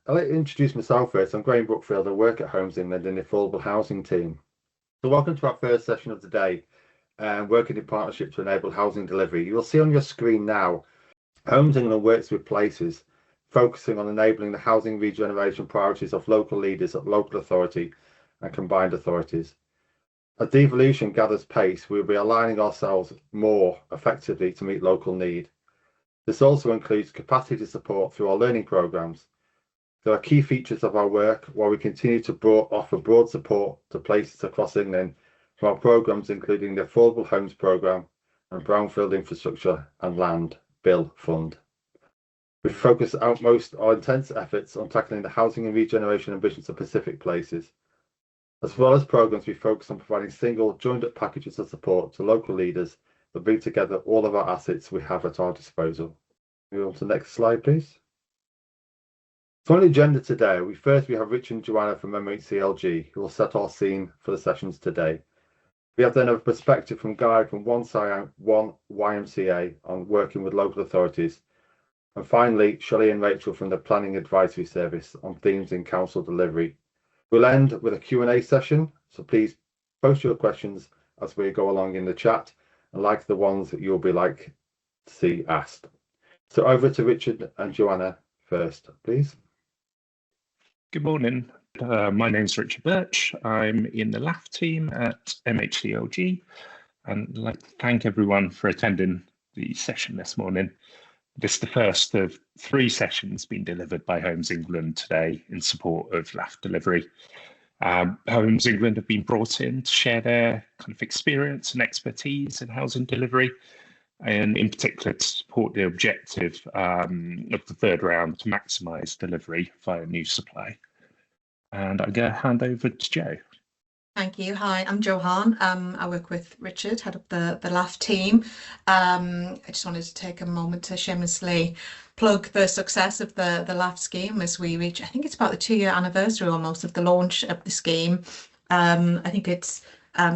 I'd like to introduce myself first. I'm Graham Brookfield. I work at Homes England in the affordable housing team. So welcome to our first session of the day, working in partnership to enable housing delivery. You will see on your screen now, Homes England works with places, focusing on enabling the housing regeneration priorities of local leaders at local authority and combined authorities. As devolution gathers pace, we'll be aligning ourselves more effectively to meet local need. This also includes capacity support through our learning programmes. There are key features of our work while we continue to offer broad support to places across England from our programmes including the Affordable Homes Programme and Brownfield Infrastructure and Land Bill Fund. We focus outmost our intense efforts on tackling the housing and regeneration ambitions of Pacific places. As well as programmes, we focus on providing single, joined-up packages of support to local leaders that bring together all of our assets we have at our disposal. Move on to the next slide, please. So on the agenda today, we have Richard and Joanna from MHCLG who will set our scene for the sessions today. We have then a perspective from Guy from One YMCA on working with local authorities. And finally, Shelley and Rachel from the Planning Advisory Service on themes in council delivery. We'll end with a Q&A session, so please post your questions as we go along in the chat, and like the ones that you'll be like to see asked. So over to Richard and Joanna first, please. Good morning. My name's Richard Birch. I'm in the LAF team at MHCLG, and I'd like to thank everyone for attending the session this morning. This is the first of 3 sessions being delivered by Homes England today in support of LAF delivery. Homes England have been brought in to share their kind of experience and expertise in housing delivery, and in particular to support the objective of the third round to maximise delivery via new supply. And I'm going to hand over to Jo. Thank you. Hi, I'm Jo Hahn. I work with Richard, head up the LAF team. I just wanted to take a moment to shamelessly plug the success of the LAF scheme as we reach, I think it's about the 2-year anniversary almost of the launch of the scheme. I think it's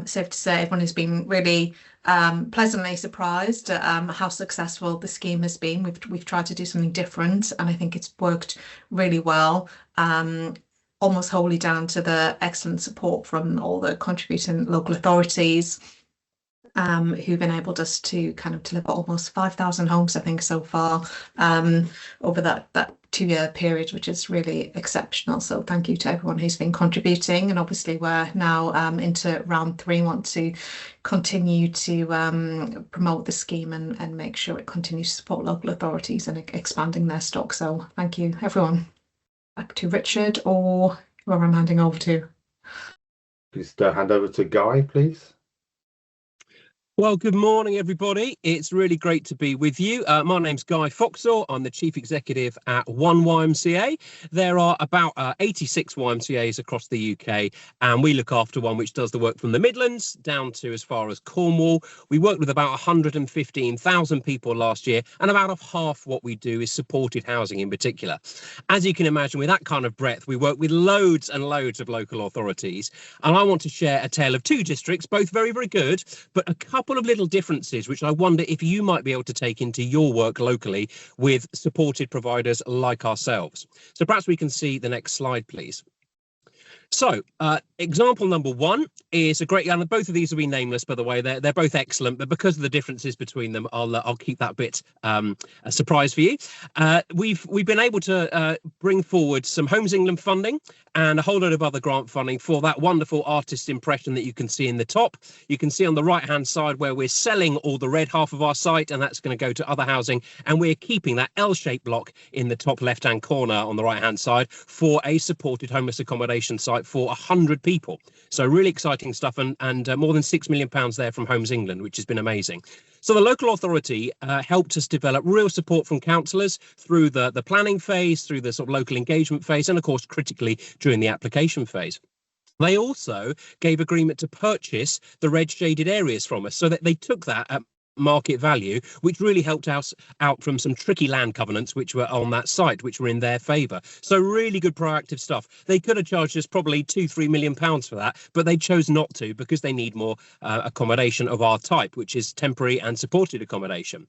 safe to say everyone has been really pleasantly surprised at how successful the scheme has been. We've tried to do something different, and I think it's worked really well. Almost wholly down to the excellent support from all the contributing local authorities who've enabled us to kind of deliver almost 5,000 homes, I think, so far over that 2-year period, which is really exceptional. So thank you to everyone who's been contributing. And obviously we're now into round 3, want to continue to promote the scheme and make sure it continues to support local authorities and expanding their stock. So thank you, everyone. Back to Richard or whoever I'm handing over to. Please hand over to Guy, please. Well, good morning, everybody. It's really great to be with you. My name's Guy Foxall. I'm the Chief Executive at One YMCA. There are about 86 YMCAs across the UK, and we look after one which does the work from the Midlands down to as far as Cornwall. We worked with about 115,000 people last year, and about half what we do is supported housing in particular. As you can imagine, with that kind of breadth, we work with loads and loads of local authorities. And I want to share a tale of 2 districts, both very, very good, but a couple of little differences which I wonder if you might be able to take into your work locally with supported providers like ourselves. So perhaps we can see the next slide, please. So example number 1 is a great, and both of these will be nameless, by the way. They're both excellent, but because of the differences between them, I'll keep that bit a surprise for you. We've been able to bring forward some Homes England funding and a whole lot of other grant funding for that wonderful artist impression that you can see in the top. You can see on the right hand side where we're selling all the red half of our site, and that's going to go to other housing, and we're keeping that L-shaped block in the top left hand corner on the right hand side for a supported homeless accommodation site for 100 people. So really exciting stuff, and more than £6 million there from Homes England, which has been amazing. So the local authority helped us develop real support from councillors through the planning phase, through the sort of local engagement phase, and of course critically during the application phase. They also gave agreement to purchase the red shaded areas from us, so that they took that at market value, which really helped us out from some tricky land covenants which were on that site, which were in their favour. So really good proactive stuff. They could have charged us probably £2-3 million for that, but they chose not to because they need more accommodation of our type, which is temporary and supported accommodation.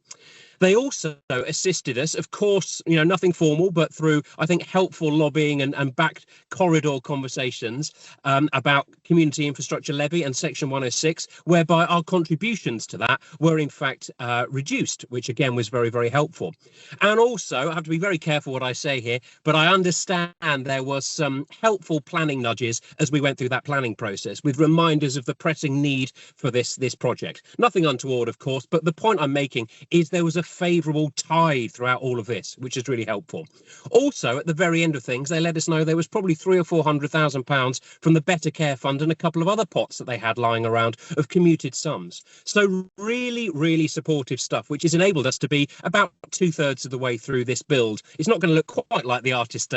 They also assisted us, of course, nothing formal, but through, I think, helpful lobbying and back corridor conversations about community infrastructure levy and section 106, whereby our contributions to that were in fact reduced, which again was very, very helpful. And also, I have to be very careful what I say here, but I understand there was some helpful planning nudges as we went through that planning process, with reminders of the pressing need for this project. Nothing untoward, of course, but the point I'm making is there was a favourable tide throughout all of this, which is really helpful. Also, at the very end of things, they let us know there was probably £300,000 or £400,000 from the Better Care Fund and a couple of other pots that they had lying around of commuted sums. So really, really supportive stuff, which has enabled us to be about 2/3 of the way through this build. It's not going to look quite like the artist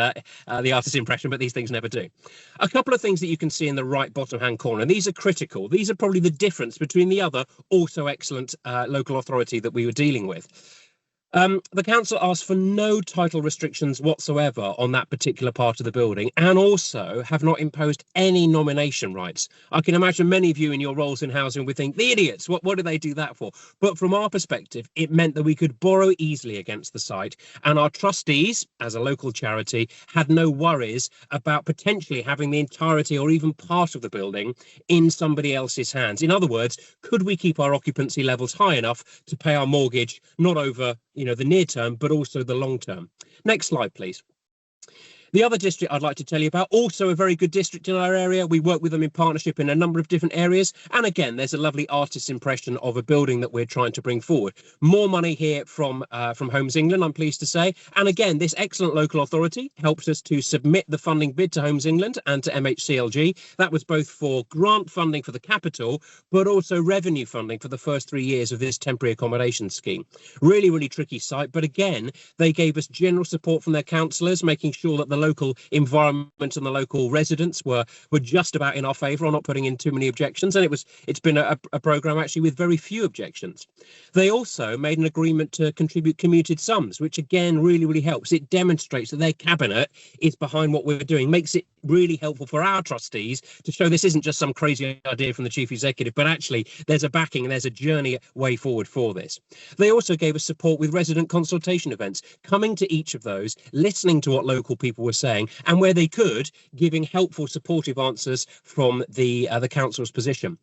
impression, but these things never do. A couple of things that you can see in the right bottom hand corner, and these are critical. These are probably the difference between the other also excellent local authority that we were dealing with. The council asked for no title restrictions whatsoever on that particular part of the building, and also have not imposed any nomination rights. I can imagine many of you in your roles in housing would think, the idiots, what do they do that for? But from our perspective, it meant that we could borrow easily against the site, and our trustees, as a local charity, had no worries about potentially having the entirety or even part of the building in somebody else's hands. In other words, could we keep our occupancy levels high enough to pay our mortgage, not over the near term, but also the long term. Next slide, please. The other district I'd like to tell you about, also a very good district in our area. We work with them in partnership in a number of different areas. And again, there's a lovely artist's impression of a building that we're trying to bring forward. More money here from Homes England, I'm pleased to say. And again, this excellent local authority helps us to submit the funding bid to Homes England and to MHCLG. That was both for grant funding for the capital, but also revenue funding for the first 3 years of this temporary accommodation scheme. Really, really tricky site. But again, they gave us general support from their councillors, making sure that the local environment and the local residents were just about in our favour, or not putting in too many objections, and it's been a programme actually with very few objections. They also made an agreement to contribute commuted sums, which again really, really helps. It demonstrates that their cabinet is behind what we're doing, makes it really helpful for our trustees to show this isn't just some crazy idea from the chief executive, but actually there's a backing and there's a journey way forward for this. They also gave us support with resident consultation events, coming to each of those, listening to what local people were saying, and where they could, giving helpful supportive answers from the council's position.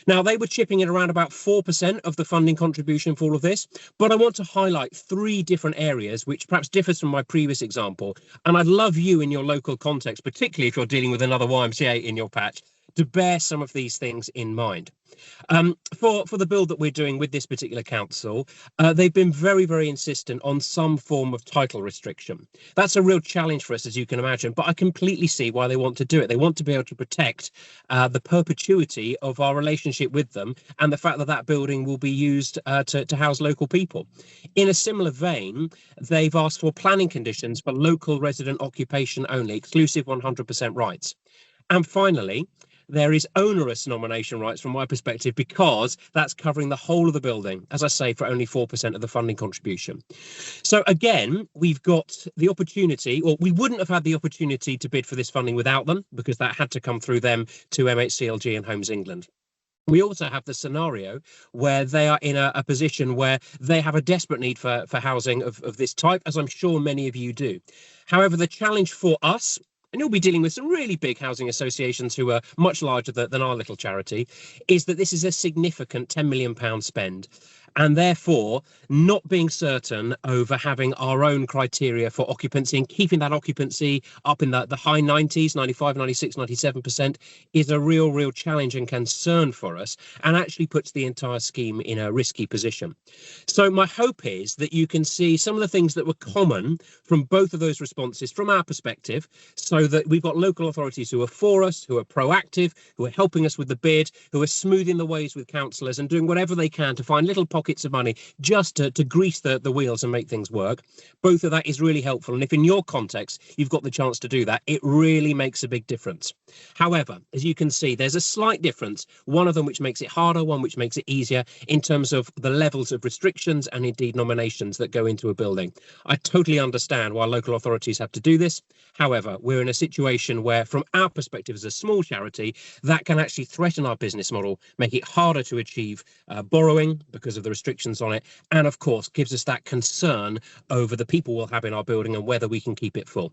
Now, they were chipping in around about 4% of the funding contribution for all of this, but I want to highlight 3 different areas which perhaps differs from my previous example, and I'd love you in your local context, particularly if you're dealing with another YMCA in your patch, to bear some of these things in mind. For the build that we're doing with this particular council, they've been very, very insistent on some form of title restriction. That's a real challenge for us, as you can imagine, but I completely see why they want to do it. They want to be able to protect the perpetuity of our relationship with them and the fact that that building will be used to house local people. In a similar vein, they've asked for planning conditions for local resident occupation only, exclusive 100% rights. And finally, there is onerous nomination rights from my perspective, because that's covering the whole of the building, as I say, for only 4% of the funding contribution. So again, we've got the opportunity, or we wouldn't have had the opportunity to bid for this funding without them, because that had to come through them to MHCLG and Homes England. We also have the scenario where they are in a position where they have a desperate need for housing of this type, as I'm sure many of you do. However, the challenge for us, and you'll be dealing with some really big housing associations who are much larger than our little charity, is that this is a significant £10 million spend. And therefore, not being certain over having our own criteria for occupancy and keeping that occupancy up in the high 90s, 95, 96, 97% is a real challenge and concern for us, and actually puts the entire scheme in a risky position. So my hope is that you can see some of the things that were common from both of those responses from our perspective, so that we've got local authorities who are for us, who are proactive, who are helping us with the bid, who are smoothing the ways with councillors and doing whatever they can to find little pockets of money just to grease the wheels and make things work. Both of that is really helpful, and if in your context you've got the chance to do that, it really makes a big difference. However, as you can see, there's a slight difference, one of them which makes it harder, one which makes it easier, in terms of the levels of restrictions and indeed nominations that go into a building. I totally understand why local authorities have to do this. However, we're in a situation where, from our perspective as a small charity, that can actually threaten our business model, make it harder to achieve borrowing because of the restrictions on it, and of course gives us that concern over the people we'll have in our building and whether we can keep it full.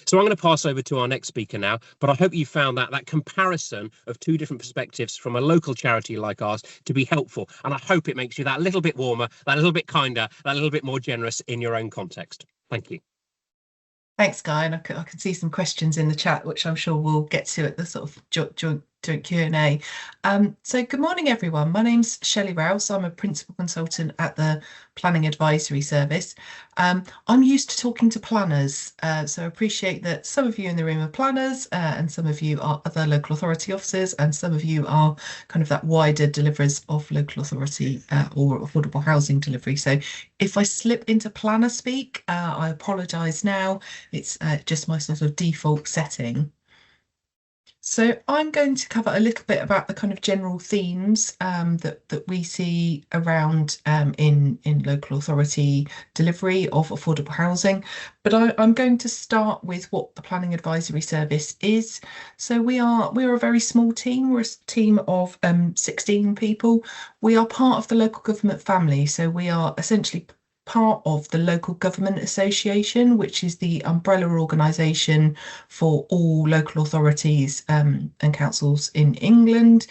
So I'm going to pass over to our next speaker now, but I hope you found that comparison of two different perspectives from a local charity like ours to be helpful, and I hope it makes you that little bit warmer, that little bit kinder, that little bit more generous in your own context. Thank you. Thanks, Guy, and I can see some questions in the chat, which I'm sure we'll get to at the sort of joint Q&A. So good morning, everyone. My name's Shelley Rouse. I'm a principal consultant at the Planning Advisory Service. I'm used to talking to planners, so I appreciate that some of you in the room are planners and some of you are other local authority officers, and some of you are kind of that wider deliverers of local authority or affordable housing delivery. So if I slip into planner speak, I apologise now. It's just my sort of default setting. So I'm going to cover a little bit about the kind of general themes that we see around in local authority delivery of affordable housing. But I'm going to start with what the Planning Advisory Service is. So we're a very small team. We're a team of 16 people. We are part of the local government family. So we are essentially part of the Local Government Association, which is the umbrella organisation for all local authorities and councils in England.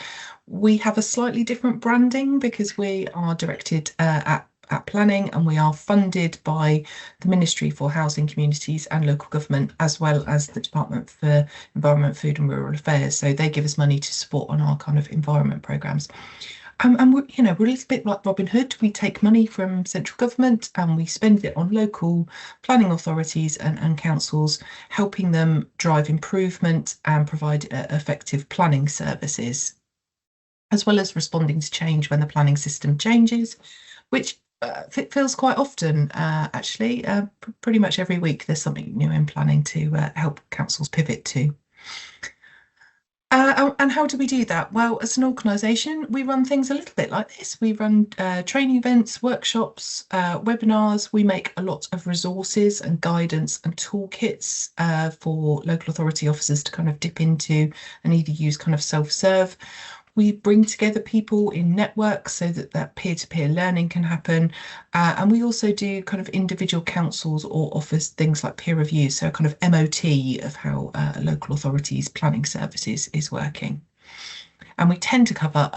We have a slightly different branding because we are directed at planning, and we are funded by the Ministry for Housing, Communities and Local Government, as well as the Department for Environment, Food and Rural Affairs. So they give us money to support on our kind of environment programmes. And we're a little bit like Robin Hood. We take money from central government and we spend it on local planning authorities and councils, helping them drive improvement and provide effective planning services, as well as responding to change when the planning system changes, which feels quite often, actually. Pretty much every week there's something new in planning to help councils pivot to. And how do we do that? Well, as an organisation, we run things a little bit like this. We run training events, workshops, webinars. We make a lot of resources and guidance and toolkits for local authority officers to kind of dip into and either use kind of self-serve. We bring together people in networks so that peer-to-peer learning can happen. And we also do kind of individual councils or offers things like peer reviews, so kind of MOT of how local authorities planning services is working. And we tend to cover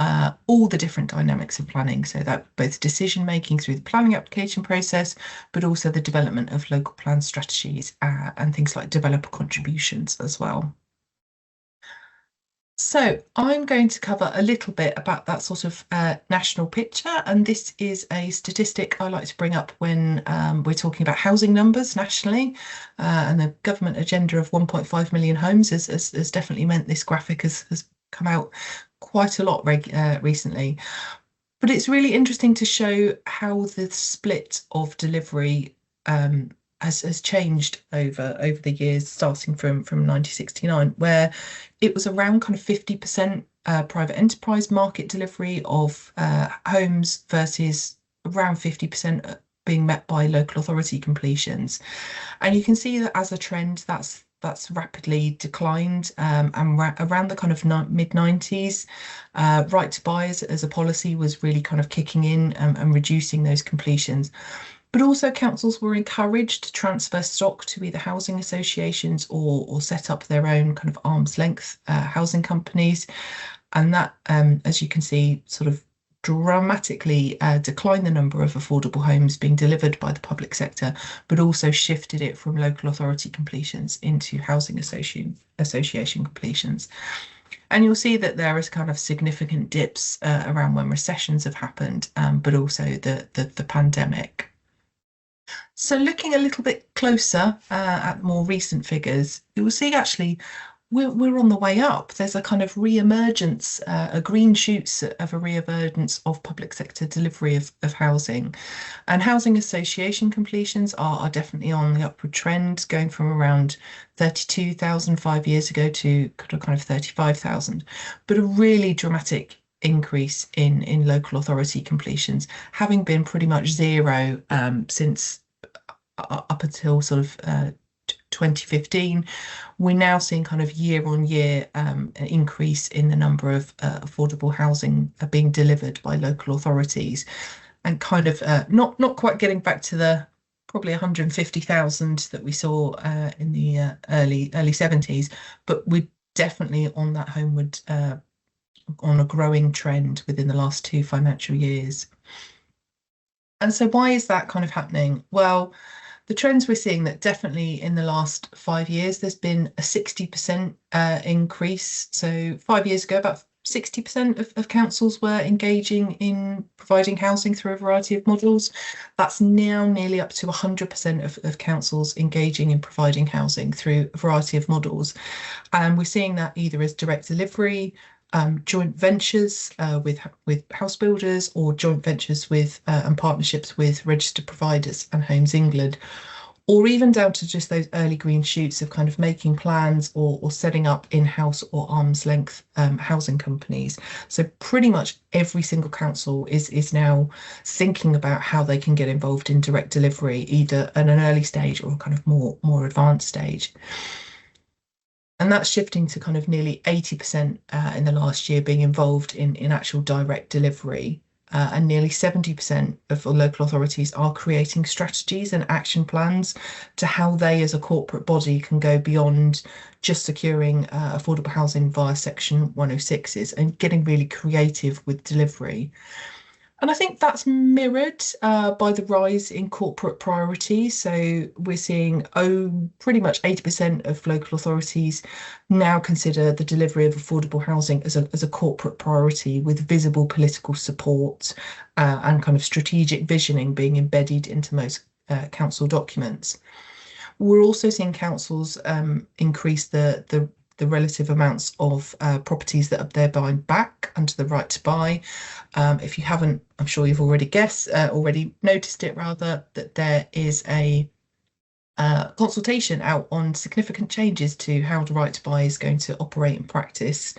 all the different dynamics of planning, so that both decision making through the planning application process, but also the development of local plan strategies and things like developer contributions as well. So I'm going to cover a little bit about that sort of national picture, and this is a statistic I like to bring up when we're talking about housing numbers nationally, and the government agenda of 1.5 million homes has definitely meant this graphic has come out quite a lot recently. But it's really interesting to show how the split of delivery has changed over the years, starting from 1969, where it was around kind of 50% private enterprise market delivery of homes versus around 50% being met by local authority completions. And you can see that as a trend, that's rapidly declined, and around the kind of mid-90s, right to buy as a policy was really kind of kicking in and reducing those completions. But also councils were encouraged to transfer stock to either housing associations or set up their own kind of arm's length housing companies. And that, as you can see, sort of dramatically declined the number of affordable homes being delivered by the public sector, but also shifted it from local authority completions into housing association completions. And you'll see that there is kind of significant dips around when recessions have happened, but also the pandemic. So looking a little bit closer at more recent figures, you will see actually we're on the way up. There's a kind of re-emergence, a green shoots of a re-emergence of public sector delivery of housing. And housing association completions are definitely on the upward trend, going from around 32,000 5 years ago to kind of 35,000. But a really dramatic increase in local authority completions, having been pretty much zero since up until sort of 2015. We're now seeing kind of year on year an increase in the number of affordable housing being delivered by local authorities. and kind of not quite getting back to the probably 150,000 that we saw in the early 70s, but we're definitely on that homeward on a growing trend within the last 2 financial years. And so why is that kind of happening? Well, the trends we're seeing that definitely in the last 5 years, there's been a 60% increase. So 5 years ago, about 60% of councils were engaging in providing housing through a variety of models. That's now nearly up to 100% of councils engaging in providing housing through a variety of models. And we're seeing that either as direct delivery, joint ventures with house builders, or joint ventures with and partnerships with registered providers and Homes England, or even down to just those early green shoots of kind of making plans or setting up in-house or arm's length housing companies. So pretty much every single council is now thinking about how they can get involved in direct delivery, either at an early stage or kind of more advanced stage. And that's shifting to kind of nearly 80% in the last year being involved in actual direct delivery. And nearly 70% of local authorities are creating strategies and action plans to how they as a corporate body can go beyond just securing affordable housing via Section 106s and getting really creative with delivery. And I think that's mirrored by the rise in corporate priorities. So we're seeing pretty much 80% of local authorities now consider the delivery of affordable housing as a corporate priority, with visible political support and kind of strategic visioning being embedded into most council documents. We're also seeing councils increase the relative amounts of properties that they're buying back under the right to buy. If you haven't, I'm sure you've already noticed it rather, that there is a consultation out on significant changes to how the right to buy is going to operate in practice.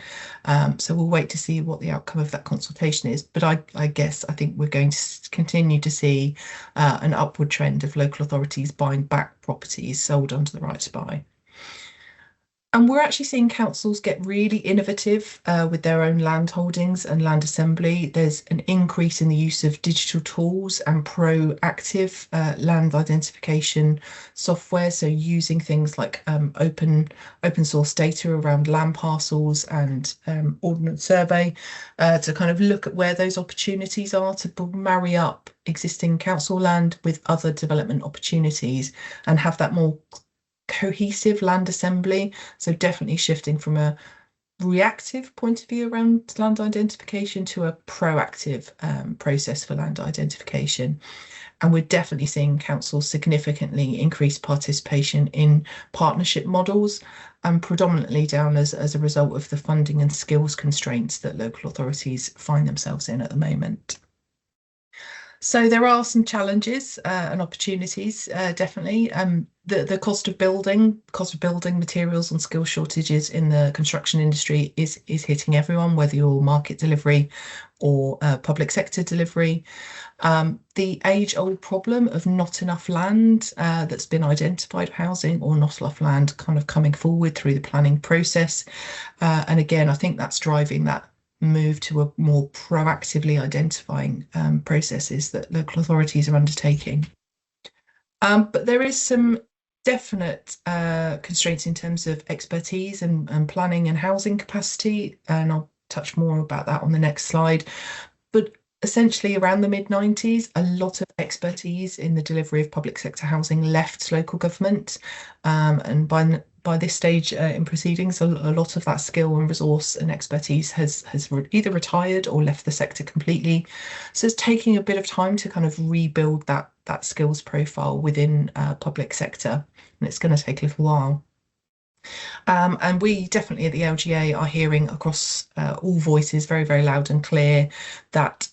So we'll wait to see what the outcome of that consultation is. But I think we're going to continue to see an upward trend of local authorities buying back properties sold under the right to buy. And we're actually seeing councils get really innovative with their own land holdings and land assembly. There's an increase in the use of digital tools and proactive land identification software. So using things like open source data around land parcels and ordnance survey to kind of look at where those opportunities are to marry up existing council land with other development opportunities and have that more cohesive land assembly. So definitely shifting from a reactive point of view around land identification to a proactive process for land identification. And we're definitely seeing councils significantly increase participation in partnership models, and predominantly down as a result of the funding and skills constraints that local authorities find themselves in at the moment. So there are some challenges and opportunities, definitely. The cost of building materials and skill shortages in the construction industry is hitting everyone, whether you're market delivery or public sector delivery. The age-old problem of not enough land that's been identified for housing, or not enough land kind of coming forward through the planning process. And again, I think that's driving that move to a more proactively identifying processes that local authorities are undertaking. But there is some definite constraints in terms of expertise and planning and housing capacity, and I'll touch more about that on the next slide. But essentially around the mid-90s, a lot of expertise in the delivery of public sector housing left local government, and by this stage in proceedings, a lot of that skill and resource and expertise has either retired or left the sector completely. So it's taking a bit of time to kind of rebuild that skills profile within public sector, and it's going to take a little while. And we definitely at the LGA are hearing across all voices very, very loud and clear that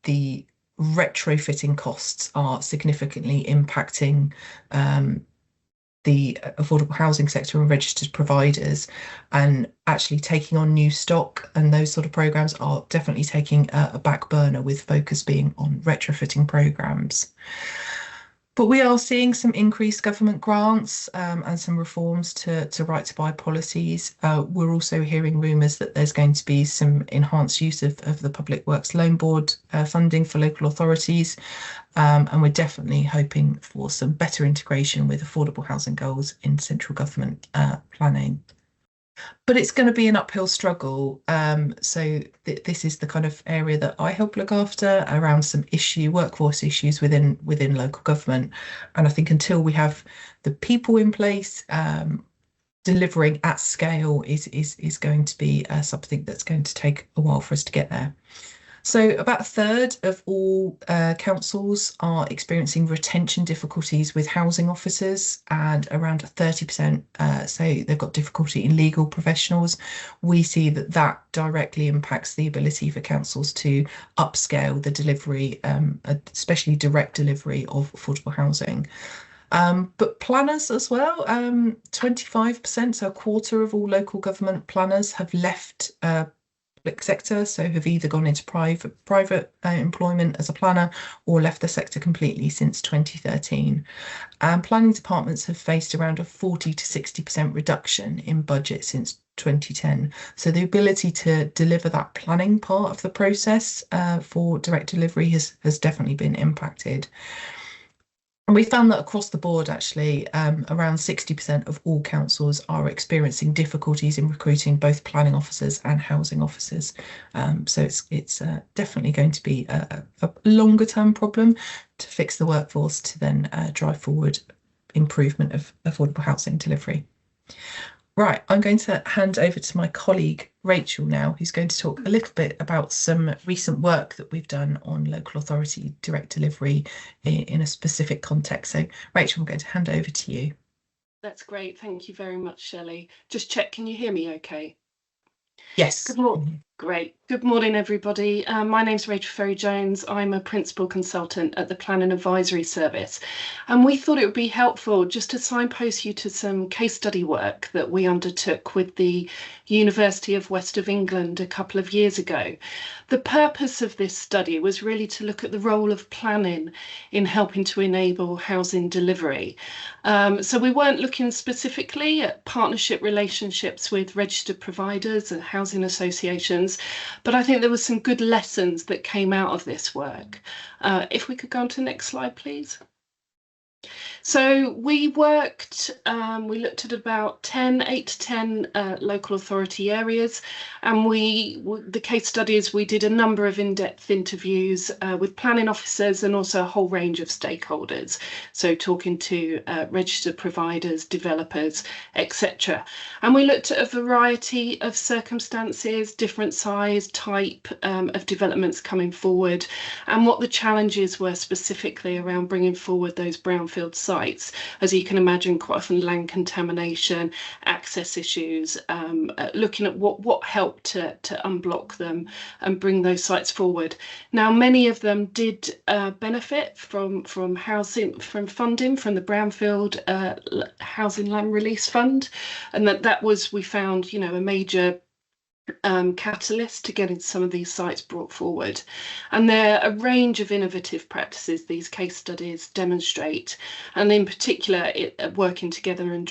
the retrofitting costs are significantly impacting the affordable housing sector and registered providers, and actually taking on new stock and those sort of programs are definitely taking a back burner, with focus being on retrofitting programs. But we are seeing some increased government grants and some reforms to right to buy policies. We're also hearing rumours that there's going to be some enhanced use of the Public Works Loan Board funding for local authorities. And we're definitely hoping for some better integration with affordable housing goals in central government planning. But it's going to be an uphill struggle. So this is the kind of area that I help look after around some workforce issues within local government. And I think until we have the people in place, delivering at scale is going to be something that's going to take a while for us to get there. So about a third of all councils are experiencing retention difficulties with housing officers, and around 30% say they've got difficulty in legal professionals. We see that directly impacts the ability for councils to upscale the delivery, especially direct delivery of affordable housing. But planners as well, 25%, so a quarter of all local government planners have left public sector, so have either gone into private employment as a planner or left the sector completely since 2013. Planning departments have faced around a 40 to 60% reduction in budget since 2010. So the ability to deliver that planning part of the process for direct delivery has definitely been impacted. And we found that across the board, actually, around 60% of all councils are experiencing difficulties in recruiting both planning officers and housing officers. So it's definitely going to be a longer term problem to fix the workforce to then drive forward improvement of affordable housing delivery. Right, I'm going to hand over to my colleague Rachel now, who's going to talk a little bit about some recent work that we've done on local authority direct delivery in a specific context. So Rachel, I'm going to hand over to you. That's great. Thank you very much, Shelley. Just check, can you hear me okay? Yes. Good morning. Great. Good morning, everybody. My name's Rachel Ferry-Jones. I'm a principal consultant at the Planning Advisory Service. And we thought it would be helpful just to signpost you to some case study work that we undertook with the University of West of England a couple of years ago. The purpose of this study was really to look at the role of planning in helping to enable housing delivery. So we weren't looking specifically at partnership relationships with registered providers and housing associations, but I think there were some good lessons that came out of this work. If we could go on to the next slide, please. So we looked at about 8 to 10 local authority areas, and the case studies, we did a number of in-depth interviews with planning officers and also a whole range of stakeholders. So talking to registered providers, developers, etc. And we looked at a variety of circumstances, different size, type of developments coming forward, and what the challenges were specifically around bringing forward those brownfield sites. As you can imagine, quite often land contamination, access issues, looking at what helped to unblock them and bring those sites forward. Now, many of them did benefit from funding from the Brownfield Housing Land Release Fund, and that was, we found, a major catalyst to getting some of these sites brought forward. And there are a range of innovative practices these case studies demonstrate, and in particular working together and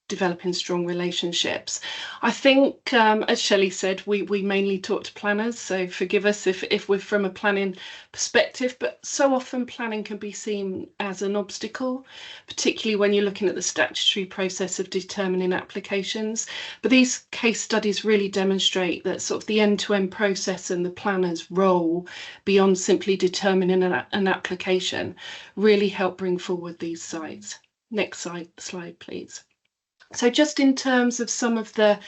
developing strong relationships. I think, as Shelley said, we mainly talk to planners, so forgive us if we're from a planning perspective, but so often planning can be seen as an obstacle, particularly when you're looking at the statutory process of determining applications. But these case studies really demonstrate that sort of the end-to-end process and the planner's role beyond simply determining an application really help bring forward these sites. Next slide, please. So just in terms of some of the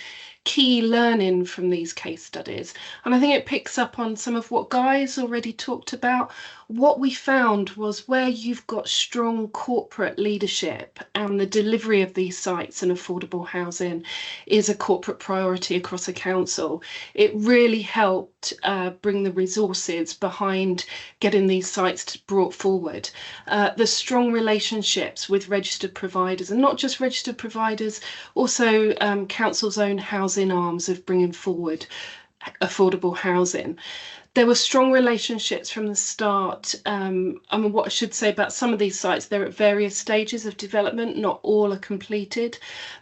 key learning from these case studies, and I think it picks up on some of what Guy's already talked about, what we found was where you've got strong corporate leadership and the delivery of these sites and affordable housing is a corporate priority across a council, it really helped bring the resources behind getting these sites brought forward. The strong relationships with registered providers, and not just registered providers, also council's own housing arms of bringing forward affordable housing. There were strong relationships from the start. I mean, what I should say about some of these sites, they're at various stages of development, not all are completed.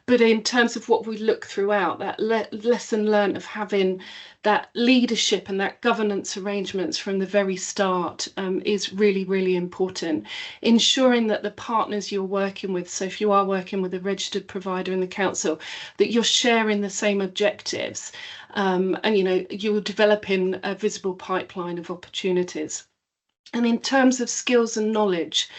But in terms of what we look throughout, that lesson learned of having that leadership and that governance arrangements from the very start is really, really important. Ensuring that the partners you're working with, so if you are working with a registered provider in the council, that you're sharing the same objectives. And you're developing a visible pipeline of opportunities. And in terms of skills and knowledge,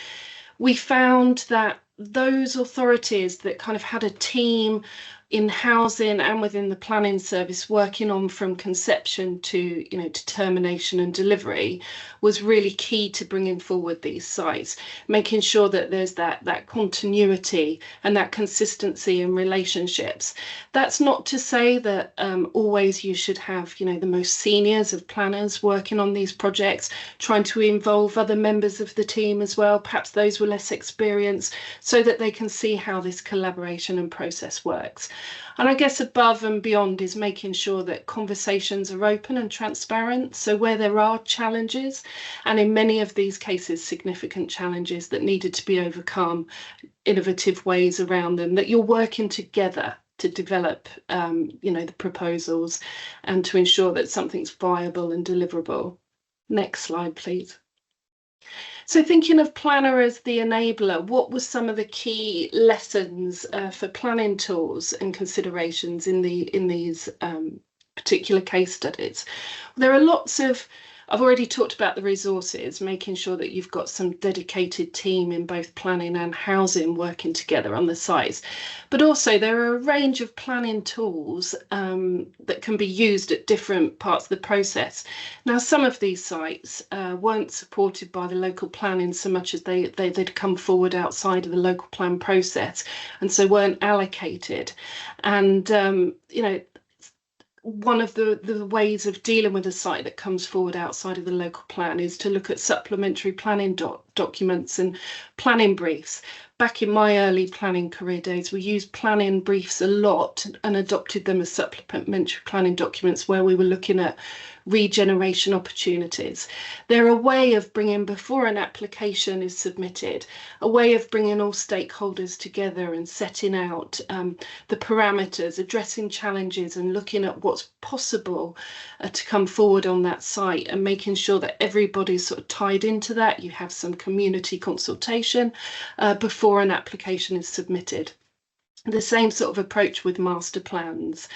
we found that those authorities that kind of had a team in housing and within the planning service working on from conception to determination and delivery was really key to bringing forward these sites, making sure that there's that continuity and that consistency in relationships. That's not to say that always you should have the most seniors of planners working on these projects, trying to involve other members of the team as well, perhaps those with less experience, so that they can see how this collaboration and process works. And I guess above and beyond is making sure that conversations are open and transparent. So where there are challenges, and in many of these cases, significant challenges that needed to be overcome, innovative ways around them, that you're working together to develop, the proposals and to ensure that something's viable and deliverable. Next slide, please. So thinking of planner as the enabler, what were some of the key lessons for planning tools and considerations in these particular case studies? There are lots of, I've already talked about the resources, making sure that you've got some dedicated team in both planning and housing working together on the sites. But also there are a range of planning tools that can be used at different parts of the process. Now, some of these sites weren't supported by the local planning so much as they'd come forward outside of the local plan process and so weren't allocated. And, one of the ways of dealing with a site that comes forward outside of the local plan is to look at supplementary planning documents and planning briefs. Back in my early planning career days, we used planning briefs a lot and adopted them as supplementary planning documents where we were looking at regeneration opportunities. They're a way of bringing, before an application is submitted, a way of bringing all stakeholders together and setting out the parameters, addressing challenges and looking at what's possible to come forward on that site and making sure that everybody's sort of tied into that. You have some community consultation before an application is submitted. The same sort of approach with master plans,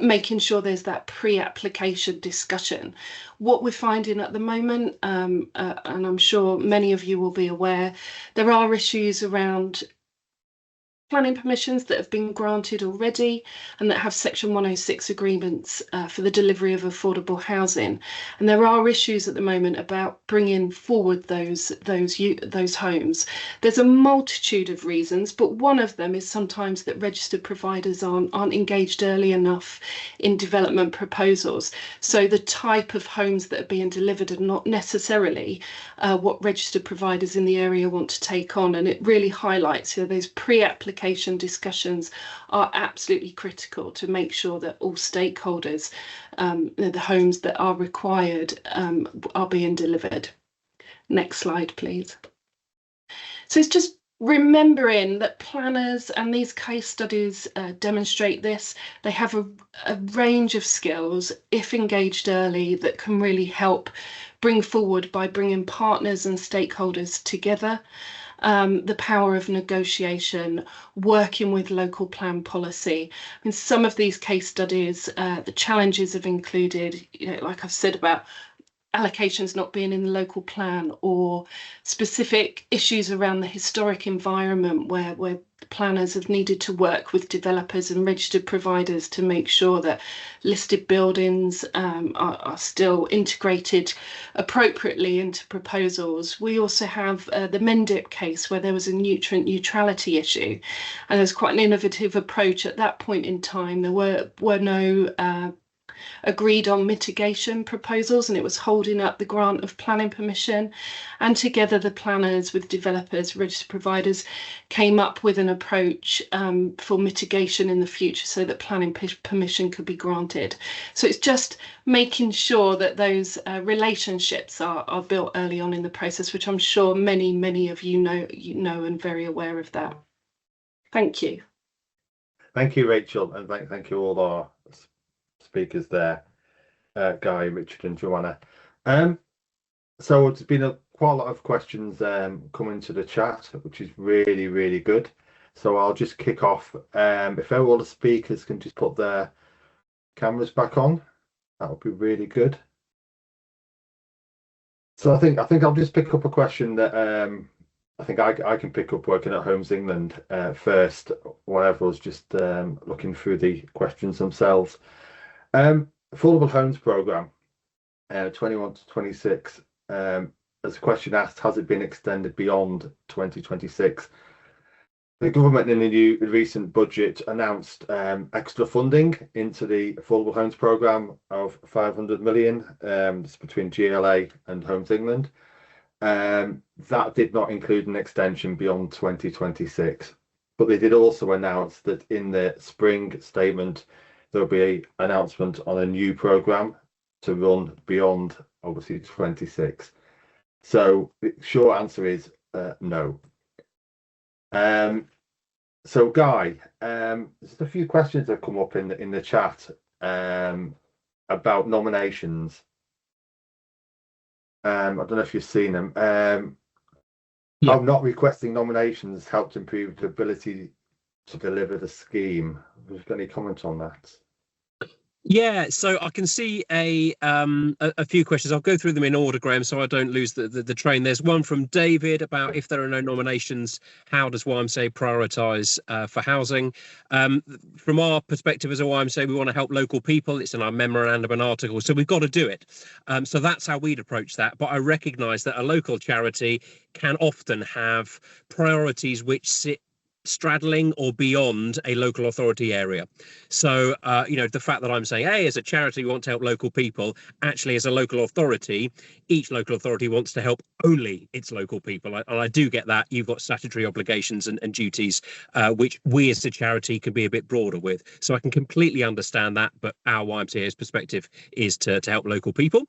making sure there's that pre-application discussion. What we're finding at the moment, and I'm sure many of you will be aware, there are issues around planning permissions that have been granted already and that have Section 106 agreements for the delivery of affordable housing. And there are issues at the moment about bringing forward those homes. There's a multitude of reasons, but one of them is sometimes that registered providers aren't engaged early enough in development proposals. So the type of homes that are being delivered are not necessarily what registered providers in the area want to take on. And it really highlights those pre-application discussions are absolutely critical to make sure that all stakeholders, the homes that are required, are being delivered. Next slide, please. So it's just remembering that planners, and these case studies demonstrate this, they have a range of skills, if engaged early, that can really help bring forward by bringing partners and stakeholders together. The power of negotiation, working with local plan policy. I mean, some of these case studies, the challenges have included, like I've said, about allocations not being in the local plan, or specific issues around the historic environment where planners have needed to work with developers and registered providers to make sure that listed buildings are still integrated appropriately into proposals. We also have the Mendip case where there was a nutrient neutrality issue, and there's quite an innovative approach at that point in time. There were no agreed on mitigation proposals, and it was holding up the grant of planning permission. And together the planners with developers, registered providers, came up with an approach for mitigation in the future so that planning permission could be granted. So it's just making sure that those relationships are built early on in the process, which I'm sure many of you know and very aware of that. Thank you. Thank you, Rachel, and thank you all our speakers there, Guy, Richard, and Joanna. So there's been quite a lot of questions coming to the chat, which is really good. So I'll just kick off. If all the speakers can just put their cameras back on, that would be really good. So I think I'll just pick up a question that I think I can pick up working at Homes England first, while everyone's just looking through the questions themselves. Affordable Homes Programme 21 to 26. As a question asked, has it been extended beyond 2026? The government in the recent budget announced extra funding into the Affordable Homes Programme of 500 million. It's between GLA and Homes England. That did not include an extension beyond 2026, but they did also announce that in the spring statement there'll be an announcement on a new programme to run beyond obviously 26. So the short answer is no. So Guy, there's a few questions that have come up in the chat about nominations. I don't know if you've seen them. How not requesting nominations helped improve the ability to deliver the scheme. Have you got any comment on that? Yeah, so I can see a few questions. I'll go through them in order, Graham, so I don't lose the train. There's one from David about if there are no nominations, how does YMCA prioritise for housing? From our perspective as a YMCA, we want to help local people. It's in our memorandum and article, so we've got to do it. So that's how we'd approach that. But I recognise that a local charity can often have priorities which sit straddling or beyond a local authority area. So the fact that I'm saying, hey, as a charity we want to help local people, actually as a local authority, each local authority wants to help only its local people. And I do get that. You've got statutory obligations and duties which we as a charity can be a bit broader with. So I can completely understand that, but our YMCA's perspective is to help local people.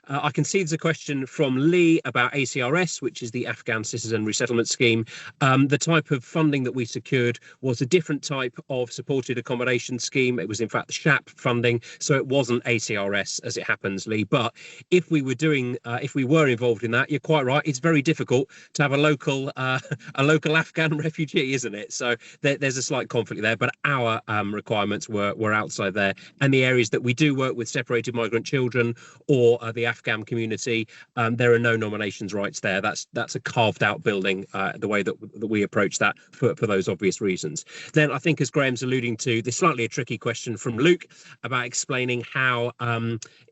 I can see there's a question from Lee about ACRS, which is the Afghan Citizen Resettlement Scheme. The type of funding that we secured was a different type of supported accommodation scheme. It was in fact the SHAP funding, so it wasn't ACRS as it happens, Lee. But if we were involved in that, you're quite right. It's very difficult to have a local Afghan refugee, isn't it? So there's a slight conflict there. But our requirements were outside there, and the areas that we do work with separated migrant children or the Afghan community, there are no nominations rights there. That's a carved out building, the way that we approach that for those obvious reasons. Then I think, as Graham's alluding to, there's slightly a tricky question from Luke about explaining how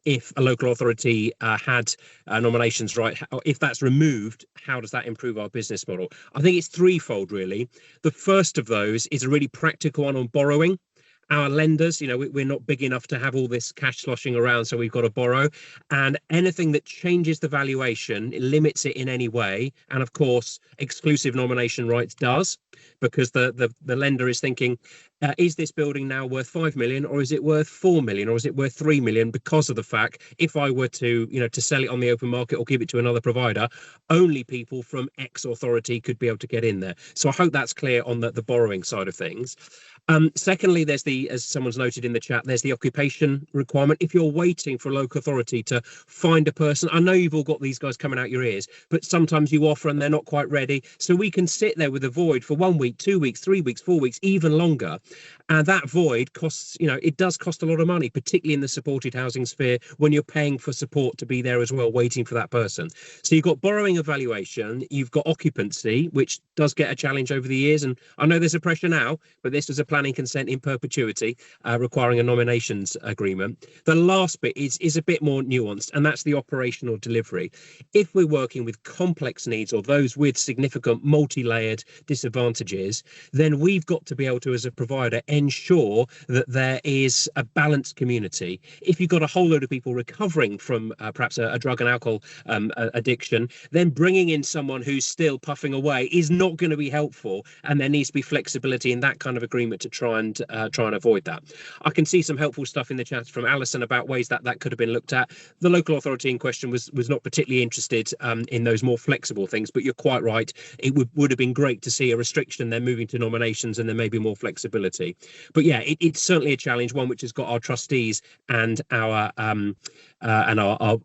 if a local authority had nominations right, if that's removed, how does that improve our business model? I think it's threefold really. The first of those is a really practical one on borrowing. Our lenders, we're not big enough to have all this cash sloshing around, so we've got to borrow. And anything that changes the valuation, it limits it in any way. And of course, exclusive nomination rights does, because the lender is thinking, is this building now worth 5 million, or is it worth 4 million, or is it worth 3 million? Because of the fact, if I were to, to sell it on the open market or give it to another provider, only people from X authority could be able to get in there. So I hope that's clear on the borrowing side of things. Secondly, there's as someone's noted in the chat, there's the occupation requirement. If you're waiting for a local authority to find a person, I know you've all got these guys coming out your ears, but sometimes you offer and they're not quite ready. So we can sit there with a void for 1 week, 2 weeks, 3 weeks, 4 weeks, even longer. And that void costs, it does cost a lot of money, particularly in the supported housing sphere, when you're paying for support to be there as well, waiting for that person. So you've got borrowing evaluation, you've got occupancy, which does get a challenge over the years. And I know there's a pressure now, but this was a planning consent in perpetuity, requiring a nominations agreement. The last bit is a bit more nuanced, and that's the operational delivery. If we're working with complex needs or those with significant multi-layered disadvantages, then we've got to be able to, as a provider, required to ensure that there is a balanced community. If you've got a whole load of people recovering from perhaps a drug and alcohol addiction, then bringing in someone who's still puffing away is not going to be helpful, and there needs to be flexibility in that kind of agreement to try and avoid that. I can see some helpful stuff in the chat from Alison about ways that could have been looked at. The local authority in question was not particularly interested in those more flexible things, but you're quite right. It would have been great to see a restriction, then moving to nominations, and then maybe more flexibility. But yeah, it's certainly a challenge, one which has got our trustees and our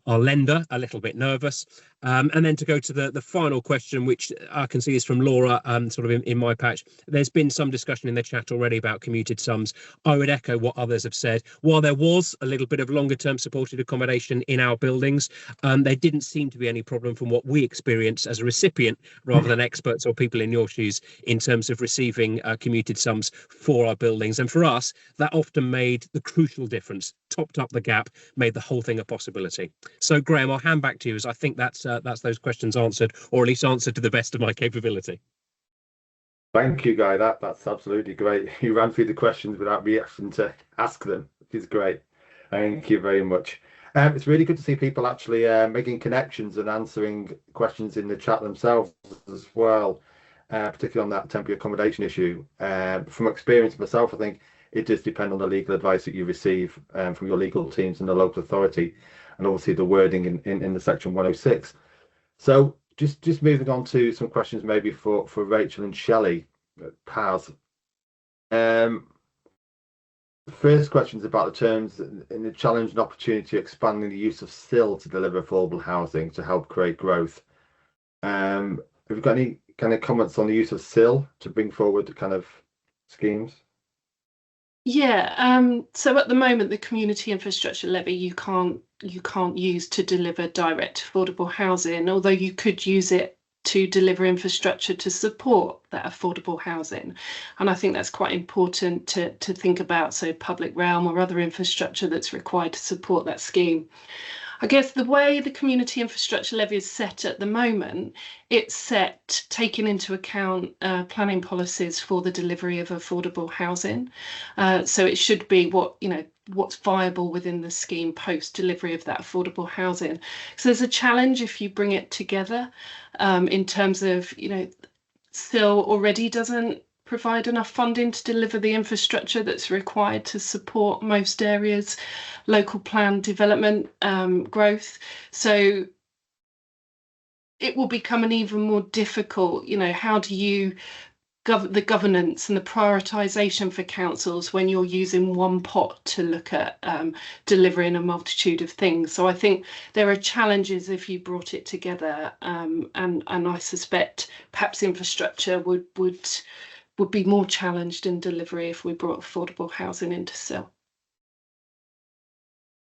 lender a little bit nervous. And then to go to the final question, which I can see is from Laura, sort of in my patch. There's been some discussion in the chat already about commuted sums. I would echo what others have said. While there was a little bit of longer term supported accommodation in our buildings, there didn't seem to be any problem from what we experienced as a recipient rather than experts or people in your shoes in terms of receiving commuted sums for our buildings. And for us, that often made the crucial difference, topped up the gap, made the whole thing a possibility. So Graham, I'll hand back to you, as I think that's those questions answered, or at least answered to the best of my capability. Thank you, Guy. That's absolutely great. You ran through the questions without me having to ask them, which is great. Thank you very much. It's really good to see people actually making connections and answering questions in the chat themselves as well, particularly on that temporary accommodation issue. From experience myself, I think it does depend on the legal advice that you receive from your legal teams and the local authority, and obviously the wording in the section 106. So just moving on to some questions maybe for Rachel and Shelley, Paz. The first question is about the terms in the challenge and opportunity expanding the use of SIL to deliver affordable housing to help create growth. Have you got any kind of comments on the use of SIL to bring forward the kind of schemes? Yeah, so at the moment, the community infrastructure levy you can't use to deliver direct affordable housing, although you could use it to deliver infrastructure to support that affordable housing. And I think that's quite important to think about, so public realm or other infrastructure that's required to support that scheme. I guess the way the community infrastructure levy is set at the moment, it's set taking into account planning policies for the delivery of affordable housing. So it should be what's viable within the scheme post delivery of that affordable housing. So there's a challenge if you bring it together in terms of, SIL already doesn't provide enough funding to deliver the infrastructure that's required to support most areas' local plan development growth. So it will become an even more difficult, how do you the governance and the prioritisation for councils when you're using one pot to look at delivering a multitude of things. So I think there are challenges if you brought it together, and I suspect perhaps infrastructure would be more challenged in delivery if we brought affordable housing into SIL.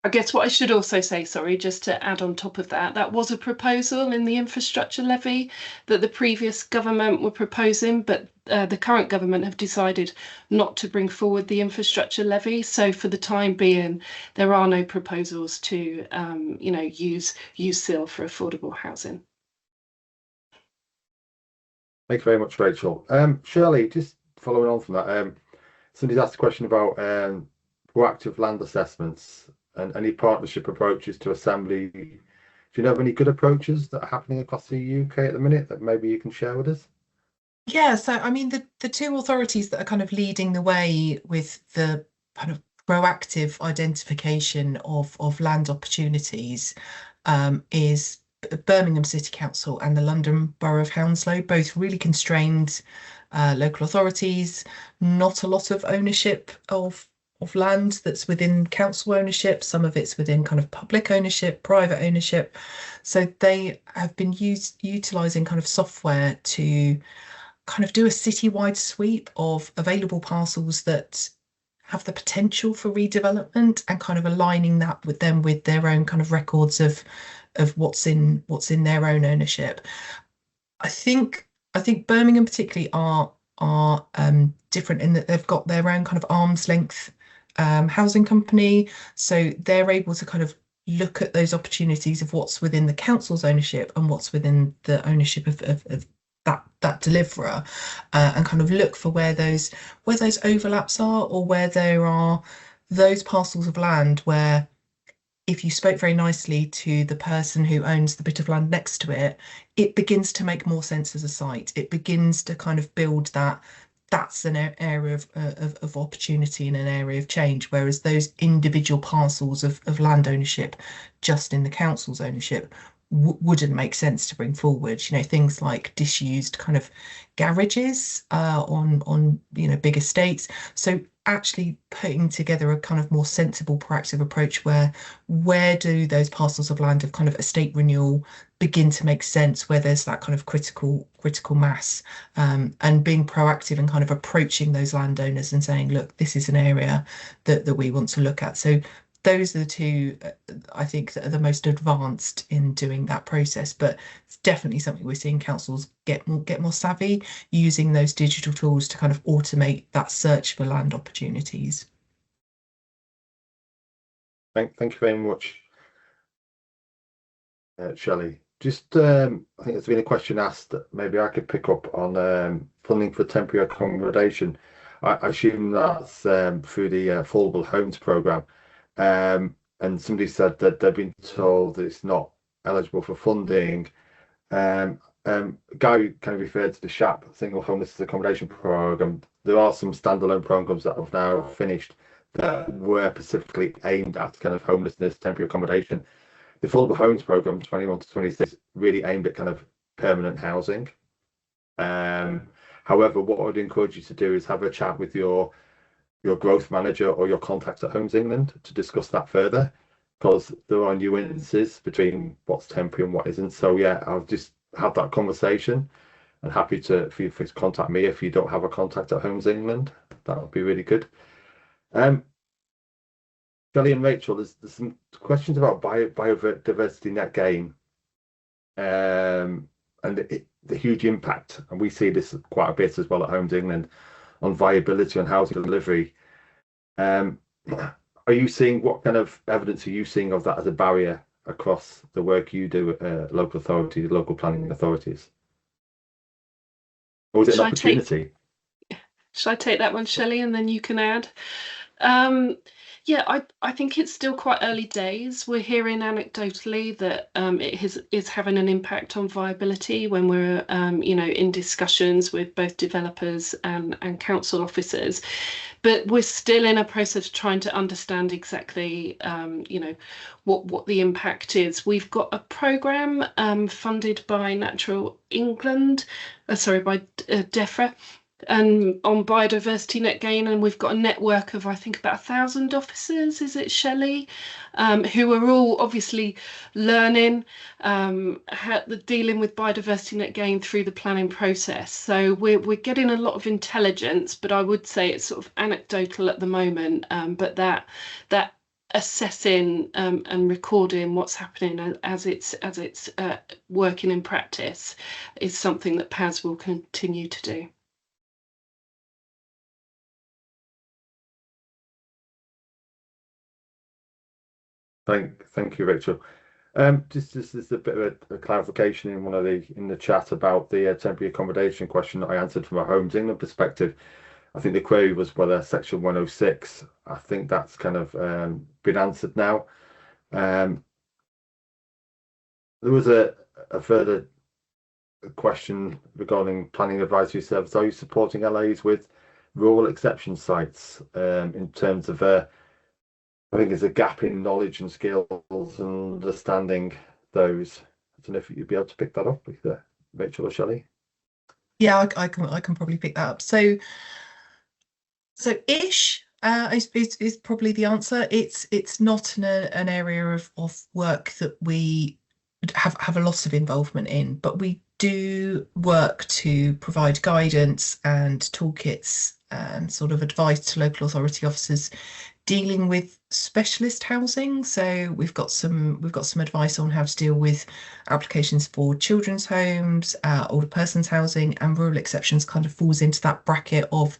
I guess what I should also say, sorry, just to add on top of that, that was a proposal in the infrastructure levy that the previous government were proposing, but the current government have decided not to bring forward the infrastructure levy. So for the time being, there are no proposals to, use SIL for affordable housing. Thank you very much, Rachel. Shirley, just following on from that, somebody's asked a question about proactive land assessments and any partnership approaches to assembly. Do you know of any good approaches that are happening across the UK at the minute that maybe you can share with us? Yeah, so I mean, the two authorities that are kind of leading the way with the kind of proactive identification of land opportunities is Birmingham City Council and the London Borough of Hounslow, both really constrained local authorities, not a lot of ownership of land that's within council ownership. Some of it's within kind of public ownership, private ownership. So they have been utilising kind of software to kind of do a citywide sweep of available parcels that have the potential for redevelopment and kind of aligning that with them with their own kind of records of what's in their own ownership. I think Birmingham particularly are different in that they've got their own kind of arm's length housing company, so they're able to kind of look at those opportunities of what's within the council's ownership and what's within the ownership of that deliverer, and kind of look for where those overlaps are, or where there are those parcels of land where if you spoke very nicely to the person who owns the bit of land next to it, it begins to make more sense as a site. It begins to kind of build that's an area of opportunity and an area of change, whereas those individual parcels of land ownership just in the council's ownership wouldn't make sense to bring forward. You know, things like disused kind of garages on big estates. So actually putting together a kind of more sensible, proactive approach where do those parcels of land of kind of estate renewal begin to make sense, where there's that kind of critical mass, and being proactive and kind of approaching those landowners and saying, look, this is an area that we want to look at. So those are the two, I think, that are the most advanced in doing that process. But it's definitely something we're seeing councils get more savvy, using those digital tools to kind of automate that search for land opportunities. Thank you very much, Shelley. Just, I think there's been a question asked that maybe I could pick up on funding for temporary accommodation. I assume that's through the Affordable Homes Programme. And somebody said that they've been told that it's not eligible for funding. Guy kind of referred to the SHAP, Single Homelessness Accommodation Programme. There are some standalone programmes that have now finished that were specifically aimed at kind of homelessness, temporary accommodation. The Affordable Homes Programme 21 to 26 really aimed at kind of permanent housing. However, what I would encourage you to do is have a chat with your growth manager or your contacts at Homes England to discuss that further, because there are nuances between what's temporary and what isn't. So yeah, I'll just have that conversation, and happy for you to contact me if you don't have a contact at Homes England. That would be really good. Shelley and Rachel, there's some questions about biodiversity net gain, and the huge impact, and we see this quite a bit as well at Homes England, on viability on housing delivery. Are you seeing, what kind of evidence are you seeing of that as a barrier across the work you do at local authorities, local planning authorities? Or is it an opportunity? Should I take that one, Shelley, and then you can add? Yeah, I think it's still quite early days. We're hearing anecdotally that it is having an impact on viability when we're in discussions with both developers and council officers. But we're still in a process of trying to understand exactly what the impact is. We've got a programme funded by Natural England, by DEFRA, and on biodiversity net gain, and we've got a network of, I think, about 1,000 officers, is it, Shelley, who are all obviously learning dealing with biodiversity net gain through the planning process. So we're getting a lot of intelligence, but I would say it's sort of anecdotal at the moment. But that assessing and recording what's happening as it's working in practice is something that PAS will continue to do. Thank you, Rachel. Just a bit of a clarification in the chat about the temporary accommodation question that I answered from a Homes England perspective. I think the query was whether Section 106. I think that's kind of been answered now. There was a further question regarding planning advisory service. Are you supporting LAs with rural exception sites in terms of I think there's a gap in knowledge and skills and understanding those. I don't know if you'd be able to pick that up with Rachel or Shelley. Yeah, I can probably pick that up. So ish is probably the answer. It's not an area of work that we have a lot of involvement in, but we do work to provide guidance and toolkits and sort of advice to local authority officers dealing with specialist housing. So we've got some advice on how to deal with applications for children's homes, older persons housing, and rural exceptions kind of falls into that bracket of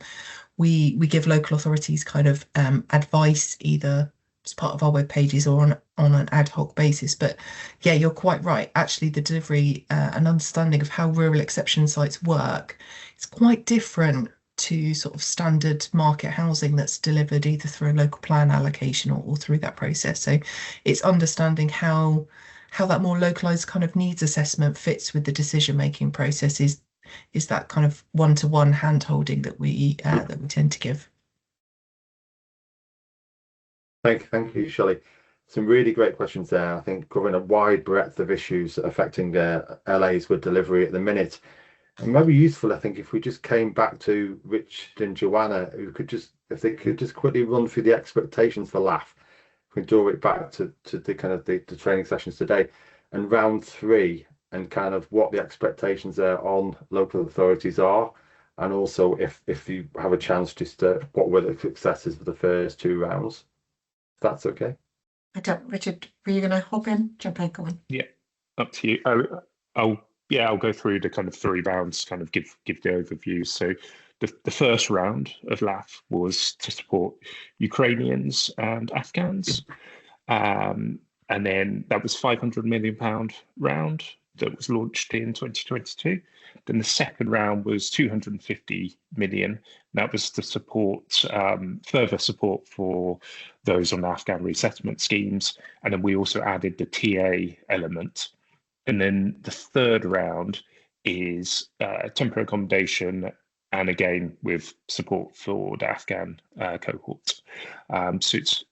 we give local authorities kind of advice, either as part of our web pages or on an ad hoc basis. But yeah, you're quite right. Actually, the delivery and understanding of how rural exception sites work is quite different to sort of standard market housing that's delivered either through a local plan allocation or through that process. So it's understanding how that more localized kind of needs assessment fits with the decision making process is that kind of one-to-one hand holding that we tend to give. Thank you, Shelley. Some really great questions there. I think covering a wide breadth of issues affecting LAs with delivery at the minute. And maybe useful, I think, if we just came back to Richard and Joanna, who could just, if they could just quickly run through the expectations for LAF. If we draw it back to the kind of the training sessions today, and round 3, and kind of what the expectations there on local authorities are, and also if you have a chance, just what were the successes for the first 2 rounds. If that's okay. Richard, were you going to hop in? Jump in, go on. Yeah, up to you. I'll go through the kind of 3 rounds, kind of give the overview. So the first round of LAF was to support Ukrainians and Afghans. And then that was £500 million round that was launched in 2022. Then the second round was 250 million. That was to support further support for those on Afghan resettlement schemes. And then we also added the TA element. And then the third round is temporary accommodation, and again with support for the Afghan cohort. So it's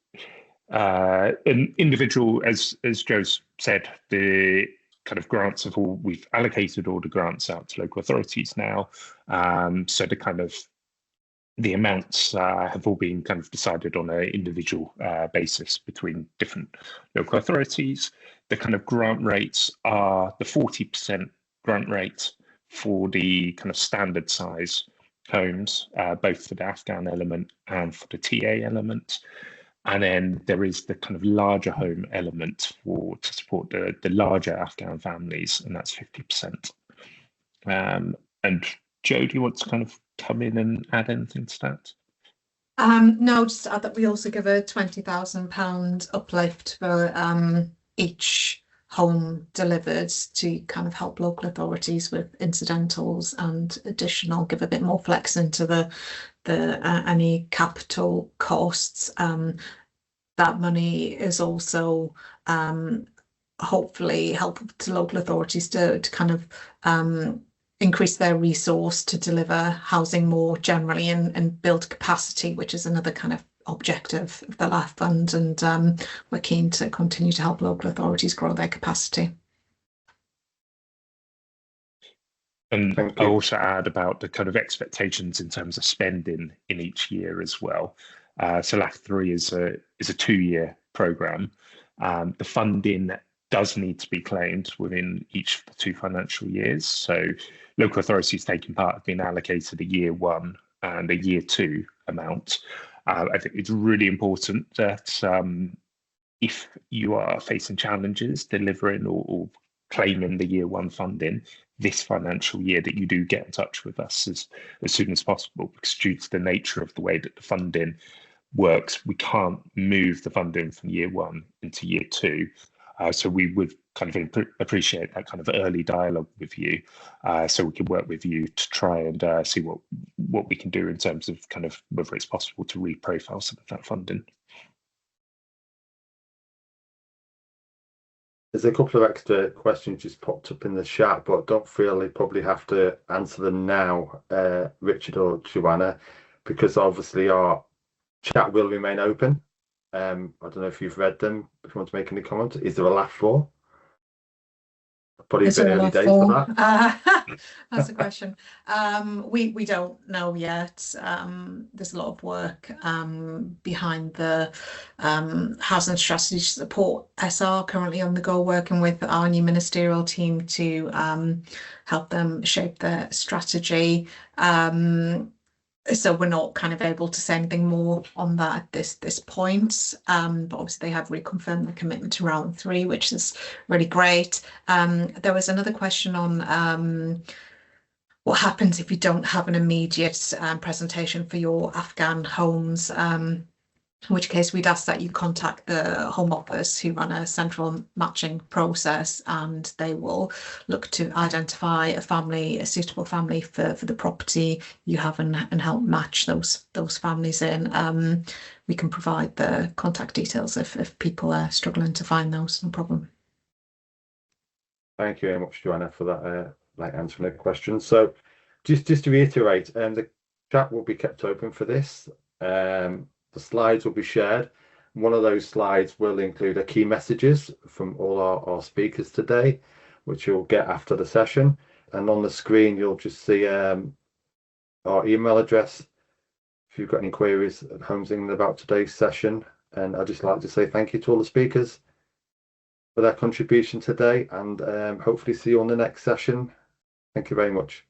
an individual, as Joe's said, the kind of grants we've allocated all the grants out to local authorities now. So the amounts have all been kind of decided on an individual basis between different local authorities. The kind of grant rates are the 40% grant rate for the kind of standard size homes, both for the Afghan element and for the TA element. And then there is the kind of larger home element to support the larger Afghan families, and that's 50%. And Joe, do you want to kind of come in and add anything to that? No, just add that we also give a £20,000 uplift for each home delivered to kind of help local authorities with incidentals and additional, give a bit more flex into the any capital costs. That money is also hopefully help to local authorities to kind of increase their resource to deliver housing more generally and build capacity, which is another kind of objective of the LAF fund, and we're keen to continue to help local authorities grow their capacity. And I'll also add about the kind of expectations in terms of spending in each year as well. So LAF 3 is a 2-year programme. The funding does need to be claimed within each of the 2 financial years. So local authorities taking part have been allocated a year 1 and a year 2 amount. I think it's really important that if you are facing challenges delivering or claiming the year 1 funding this financial year, that you do get in touch with us as soon as possible, because due to the nature of the way that the funding works, we can't move the funding from year 1 into year 2. So we would kind of appreciate that kind of early dialogue with you, so we can work with you to try and see what we can do in terms of kind of whether it's possible to reprofile some of that funding. There's a couple of extra questions just popped up in the chat, but don't feel you probably have to answer them now, Richard or Joanna, because obviously our chat will remain open. I don't know if you've read them. If you want to make any comment, is there a LAF 4? Probably a bit early days for that. That's a question. We don't know yet. There's a lot of work behind the housing strategy support SR currently on the go, working with our new ministerial team to help them shape their strategy. So we're not kind of able to say anything more on that at this point. But obviously they have reconfirmed the commitment to round 3, which is really great. There was another question on what happens if you don't have an immediate presentation for your Afghan homes. in which case we'd ask that you contact the Home Office, who run a central matching process, and they will look to identify a suitable family for the property you have, and help match those families in. We can provide the contact details if people are struggling to find those, no problem. Thank you very much, Joanna, for that answering the question. So just to reiterate, the chat will be kept open for this. The slides will be shared. One of those slides will include key messages from all our speakers today, which you'll get after the session. And on the screen, you'll just see our email address if you've got any queries at Homes England about today's session. And I'd just like to say thank you to all the speakers for their contribution today, and hopefully see you on the next session. Thank you very much.